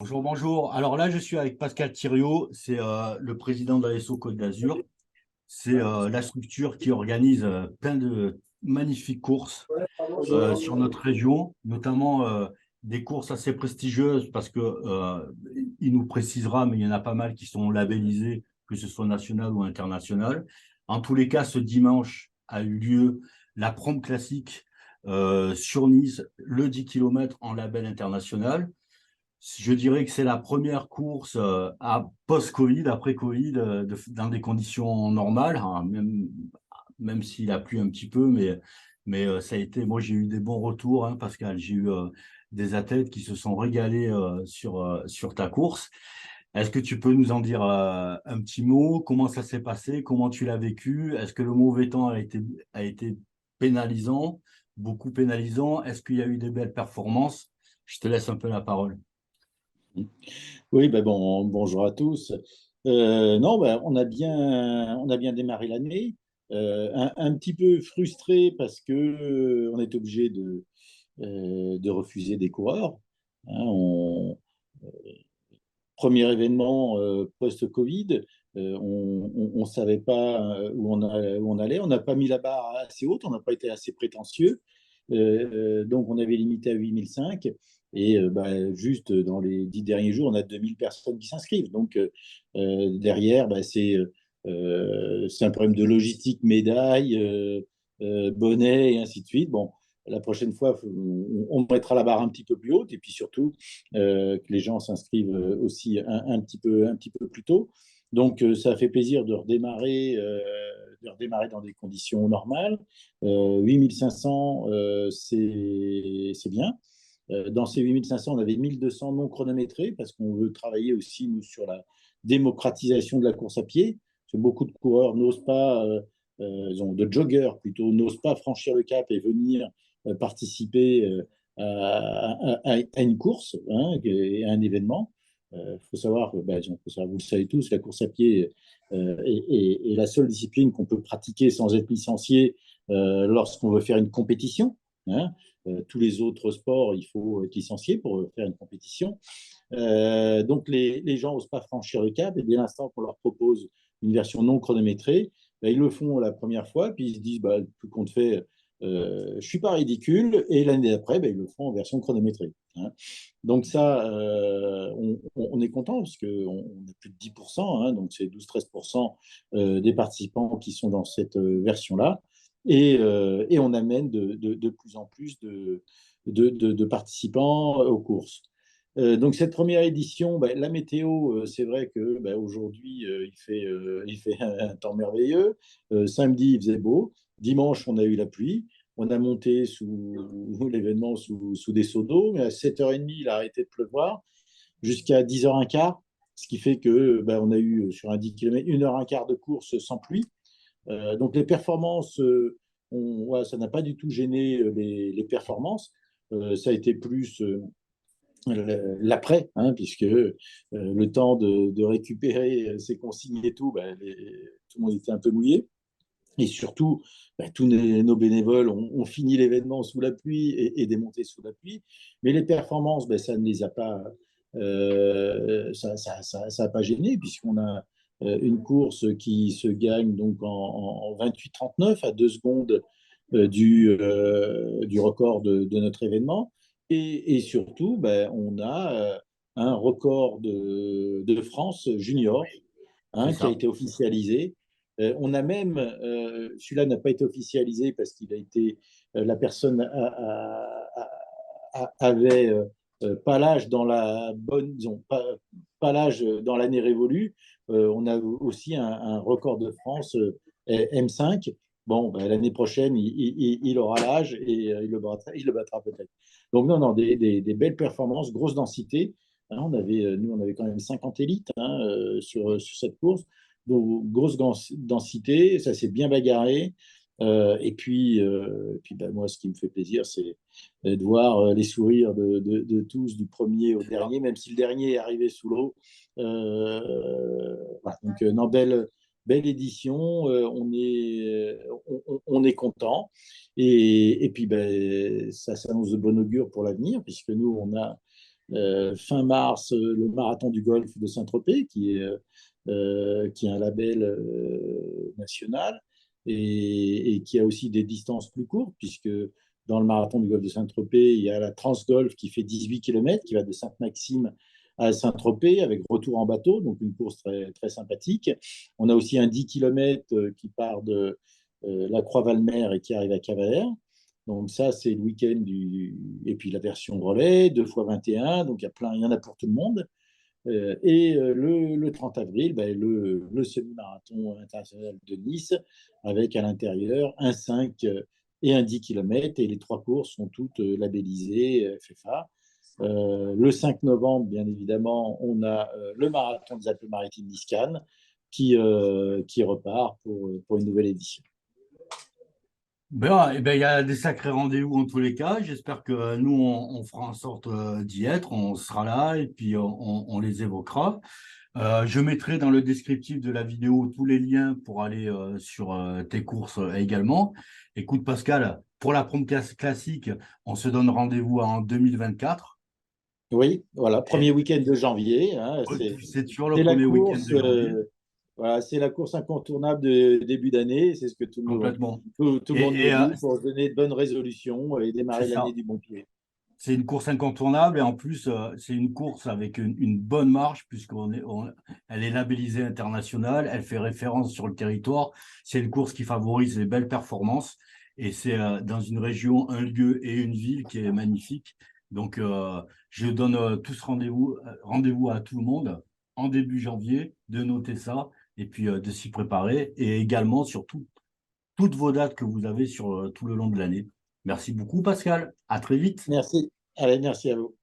Bonjour, bonjour. Alors là, je suis avec Pascal Thiriot, c'est le président de l'ASO Côte d'Azur. C'est la structure qui organise plein de magnifiques courses sur notre région, notamment des courses assez prestigieuses parce que il nous précisera, mais il y en a pas mal qui sont labellisées, que ce soit national ou international. En tous les cas, ce dimanche a eu lieu la Prom Classique sur Nice, le 10 km en label international. Je dirais que c'est la première course post-Covid, après Covid, dans des conditions normales, hein, même s'il a plu un petit peu, mais ça a été, moi j'ai eu des bons retours, hein, Pascal. J'ai eu des athlètes qui se sont régalés sur ta course. Est-ce que tu peux nous en dire un petit mot? Comment ça s'est passé? Comment tu l'as vécu? Est-ce que le mauvais temps a été pénalisant, beaucoup pénalisant? Est-ce qu'il y a eu des belles performances? Je te laisse un peu la parole. Oui, ben bon, bonjour à tous. Non, ben, on a bien démarré l'année. Un petit peu frustré parce que on est obligé de refuser des coureurs. Hein, premier événement post-Covid, on ne savait pas où on allait. On n'a pas mis la barre assez haute, on n'a pas été assez prétentieux. Donc, on avait limité à 8005. Et bah, juste dans les 10 derniers jours, on a 2000 personnes qui s'inscrivent. Donc, derrière, bah, c'est un problème de logistique, médaille, bonnet et ainsi de suite. Bon, la prochaine fois, on mettra la barre un petit peu plus haute et puis surtout que les gens s'inscrivent aussi un petit peu plus tôt. Donc, ça fait plaisir de redémarrer dans des conditions normales. 8500, c'est bien. Dans ces 8500, on avait 1200 non chronométrés parce qu'on veut travailler aussi, nous, sur la démocratisation de la course à pied. Parce que beaucoup de coureurs n'osent pas, de joggers plutôt, n'osent pas franchir le cap et venir participer à une course, hein, à un événement. Faut savoir, faut savoir, vous le savez tous, la course à pied est la seule discipline qu'on peut pratiquer sans être licencié lorsqu'on veut faire une compétition. Hein. Tous les autres sports, il faut être licencié pour faire une compétition. Donc les gens n'osent pas franchir le cap et dès l'instant qu'on leur propose une version non chronométrée, ben, ils le font la première fois, puis ils se disent, bah, tout compte fait, je ne suis pas ridicule, et l'année d'après, ben, ils le font en version chronométrée. Hein. Donc ça, on est content, parce qu'on a plus de 10%, hein, donc c'est 12-13% des participants qui sont dans cette version-là, et on amène de plus en plus de participants aux courses. Donc cette première édition, ben, la météo, c'est vrai que ben, aujourd'hui il fait un temps merveilleux. Samedi il faisait beau, dimanche on a eu la pluie, on a monté sous l'événement sous des seaux d'eau, mais à 7h30 il a arrêté de pleuvoir jusqu'à 10h15, ce qui fait que ben, on a eu sur un 10 km 1h15 de course sans pluie. Donc les performances, ouais, ça n'a pas du tout gêné les performances. Ça a été plus l'après, hein, puisque le temps de récupérer ses consignes et tout, ben, tout le monde était un peu mouillé. Et surtout, ben, tous nos bénévoles ont fini l'événement sous la pluie et démonté sous la pluie. Mais les performances, ben, ça ne les a pas, ça a pas gêné, puisqu'on a une course qui se gagne donc en 28-39 à 2 secondes du record de notre événement. Et surtout, ben, on a un record de France junior, C'est hein, qui a ça. été officialisé. On a même, celui-là n'a pas été officialisé parce qu'il a été, la personne avait pas l'âge dans la bonne, disons, pas l'âge dans l'année révolue. On a aussi un record de France M5. Bon, ben, l'année prochaine, il aura l'âge et il le battra peut-être. Donc, non, non, des belles performances, grosse densité. Hein, nous, on avait quand même 50 élites, hein, sur cette course. Donc, grosse densité, ça s'est bien bagarré. Et puis ben, moi, ce qui me fait plaisir, c'est de voir les sourires de tous, du premier au dernier, même si le dernier est arrivé sous l'eau. Voilà. Donc, non, belle édition, on est content. Et puis, ben, ça s'annonce de bon augure pour l'avenir, puisque nous, Fin mars, le marathon du golfe de Saint-Tropez, qui est un label national et qui a aussi des distances plus courtes, puisque dans le marathon du golfe de Saint-Tropez, il y a la Transgolf qui fait 18 km, qui va de Sainte-Maxime à Saint-Tropez avec retour en bateau, donc une course très, très sympathique. On a aussi un 10 km qui part de la Croix-Valmer et qui arrive à Cavalère. Donc ça, c'est le week-end du... Et puis la version relais, 2 fois 21, donc il y en a pour tout le monde. Le 30 avril, ben, le semi-marathon international de Nice, avec à l'intérieur un 5 et un 10 km, et les trois courses sont toutes labellisées FFA. Le 5 novembre, bien évidemment, on a le marathon des Alpes-Maritimes d'Iscannes qui repart pour une nouvelle édition. Ben, eh ben, il y a des sacrés rendez-vous en tous les cas. J'espère que nous, on fera en sorte d'y être. On sera là et puis on les évoquera. Je mettrai dans le descriptif de la vidéo tous les liens pour aller sur tes courses également. Écoute, Pascal, pour la prom classique, on se donne rendez-vous en 2024. Oui, voilà, premier Et week-end de janvier. Hein, c'est toujours le c'est la premier week-end course, de janvier, voilà, c'est la course incontournable de début d'année. C'est ce que complètement. tout le monde nous Et dit pour se donner de bonnes résolutions et c'est démarrer l'année ça. du bon pied. C'est une course incontournable et en plus, c'est une course avec une bonne marge elle est labellisée internationale, elle fait référence sur le territoire. C'est une course qui favorise les belles performances et c'est dans une région, un lieu et une ville qui est magnifique. Donc, je donne tous rendez-vous à tout le monde en début janvier de noter ça et puis de s'y préparer et également sur toutes vos dates que vous avez sur tout le long de l'année. Merci beaucoup, Pascal. À très vite. Merci. Allez, merci à vous.